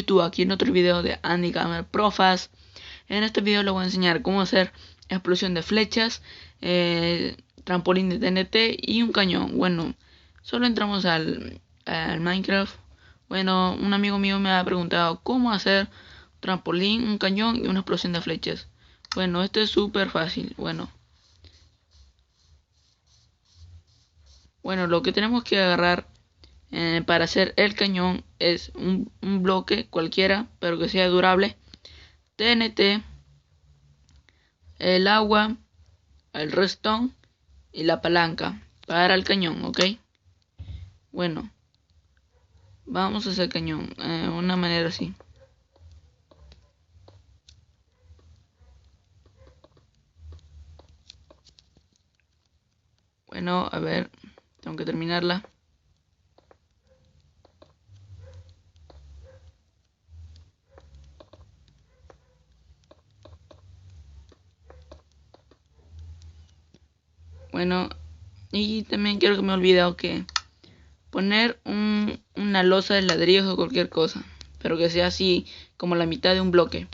YouTube, aquí en otro video de Andy Gamer Profas. En este video les voy a enseñar cómo hacer explosión de flechas, trampolín de TNT y un cañón. Bueno, solo entramos al Minecraft. Bueno, un amigo mío me ha preguntado cómo hacer trampolín, un cañón y una explosión de flechas. Bueno, esto es súper fácil. Bueno, lo que tenemos que agarrar para hacer el cañón es un bloque cualquiera, pero que sea durable, TNT, el agua, el redstone y la palanca para el cañón, ¿ok? Bueno, vamos a hacer cañón de una manera así. Bueno, a ver, tengo que terminarla. Bueno, y también quiero que me he olvidado que poner una losa de ladrillos o cualquier cosa, pero que sea así como la mitad de un bloque.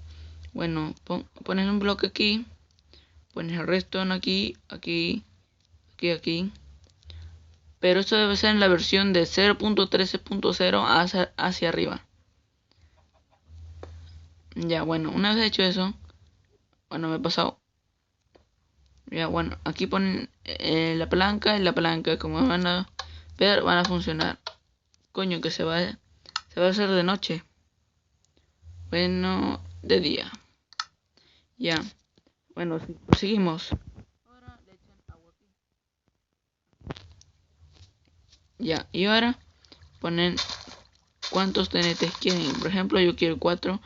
Bueno, pones un bloque aquí, pones el redstone aquí, aquí, aquí. Pero esto debe ser en la versión de 0.13.0 hacia arriba. Ya, bueno, una vez hecho eso, bueno, me he pasado. Ya, bueno, aquí ponen la palanca y la palanca, como van a ver, van a funcionar. Coño, que se va a hacer de noche. Bueno, de día. Ya, bueno, seguimos. Ahora le echan agua aquí. Ya, y ahora ponen cuántos TNTs quieren. Por ejemplo, yo quiero 4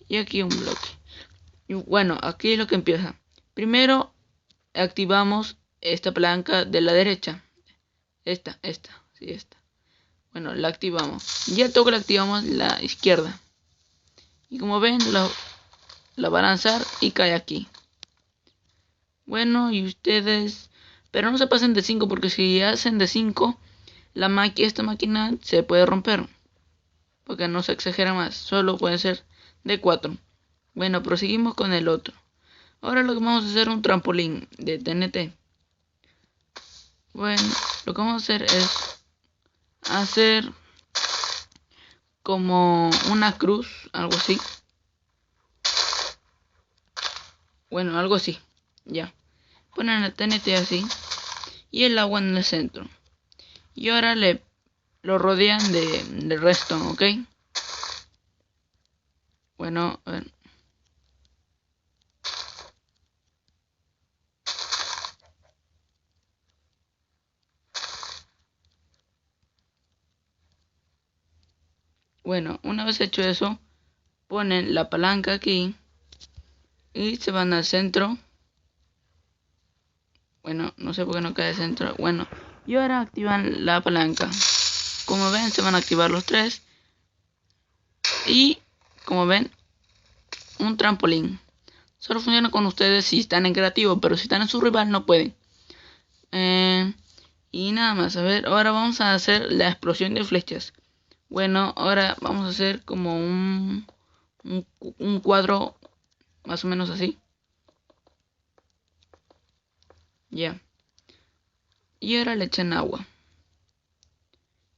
y aquí un bloque. Y bueno, aquí es lo que empieza. Primero activamos esta palanca de la derecha. Esta. Bueno, la activamos. Y al toque la activamos la izquierda. Y como ven, la va a lanzar y cae aquí. Bueno, y ustedes... Pero no se pasen de 5 porque si hacen de 5, esta máquina se puede romper. Porque no se exagera más. Solo puede ser de 4. Bueno, proseguimos con el otro. Ahora lo que vamos a hacer es un trampolín de TNT. Bueno, lo que vamos a hacer es hacer como una cruz, algo así. Bueno, algo así. Ya. Ponen el TNT así y el agua en el centro. Y ahora lo rodean de redstone, ¿ok? Bueno, a ver. Bueno, una vez hecho eso, ponen la palanca aquí y se van al centro. Bueno, no sé por qué no cae el centro. Bueno, y ahora activan la palanca. Como ven, se van a activar los 3. Y, como ven, un trampolín. Solo funciona con ustedes si están en creativo, pero si están en su rival no pueden. Y nada más, a ver, ahora vamos a hacer la explosión de flechas. Bueno, ahora vamos a hacer como un cuadro más o menos así. Ya. Y ahora le echan agua.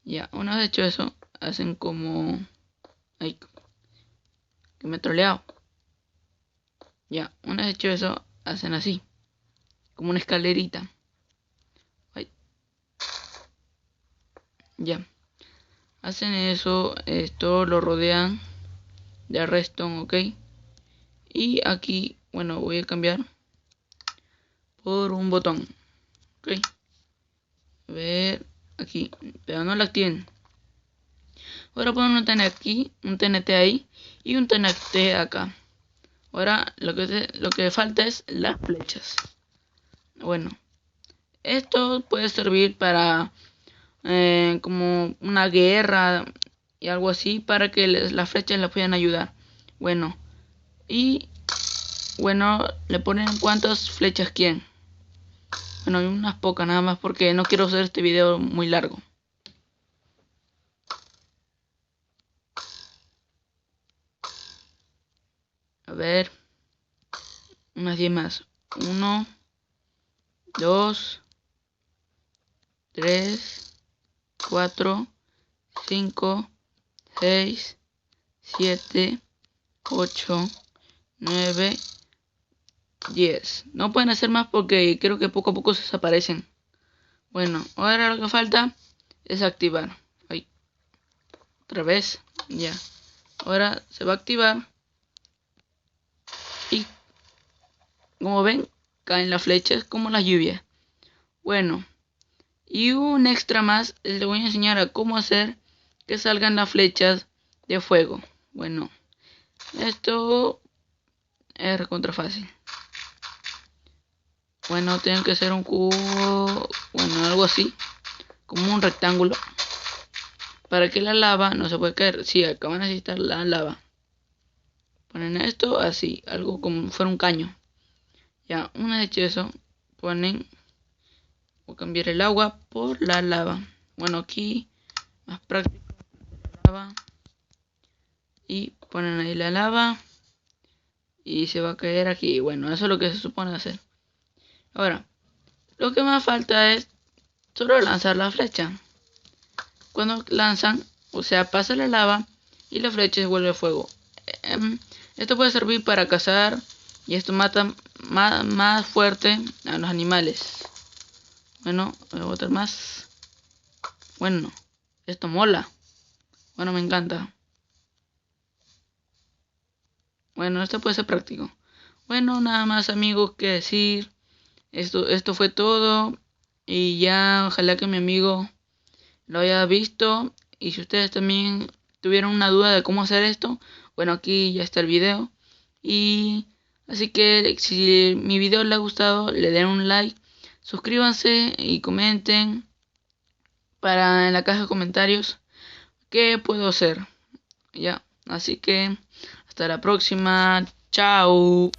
Ya, una vez hecho eso, hacen como... Ay, que me he troleado. Ya, una vez hecho eso, hacen así. Como una escalerita. Ay. Ya. Hacen eso, esto lo rodean de redstone, ¿ok? Y aquí, bueno, voy a cambiar por un botón, ¿ok? A ver, aquí, pero no la activen. Ahora ponen un TNT aquí, un TNT ahí y un TNT acá. Ahora lo que falta es las flechas. Bueno, esto puede servir para como una guerra y algo así para que las flechas les puedan ayudar. Bueno, y bueno, le ponen cuántas flechas quieren. Bueno, hay unas pocas nada más porque no quiero hacer este video muy largo. ver, unas 10 más. 1, 2, 3, 4, 5, 6, 7, 8, 9, 10. No pueden hacer más porque creo que poco a poco se desaparecen. Bueno, ahora lo que falta es activar. Ahí. Otra vez. Ya. Ahora se va a activar. Y como ven, caen las flechas como las lluvias. Bueno. Y un extra más, les voy a enseñar a cómo hacer que salgan las flechas de fuego. Bueno. Esto es recontra fácil. Bueno, tienen que ser un cubo, bueno, algo así, como un rectángulo, para que la lava no se pueda caer. Sí, acá van a necesitar la lava. Ponen esto así, algo como fuera un caño. Ya, una vez hecho eso, ponen, voy a cambiar el agua por la lava. Bueno, aquí, más práctico, la lava. Y ponen ahí la lava. Y se va a caer aquí. Bueno, eso es lo que se supone hacer. Ahora, lo que más falta es solo lanzar la flecha. Cuando lanzan, o sea, pasa la lava y la flecha se vuelve fuego. Esto puede servir para cazar y esto mata más fuerte a los animales. Bueno, otra más. Bueno, esto mola. Bueno, me encanta. Bueno, esto puede ser práctico. Bueno, nada más amigos que decir. Esto fue todo. Y ya, ojalá que mi amigo lo haya visto. Y si ustedes también tuvieron una duda de cómo hacer esto, bueno, aquí ya está el video. Y así que si mi video les ha gustado, le den un like, suscríbanse y comenten para en la caja de comentarios qué puedo hacer. Ya, así que hasta la próxima. Chao.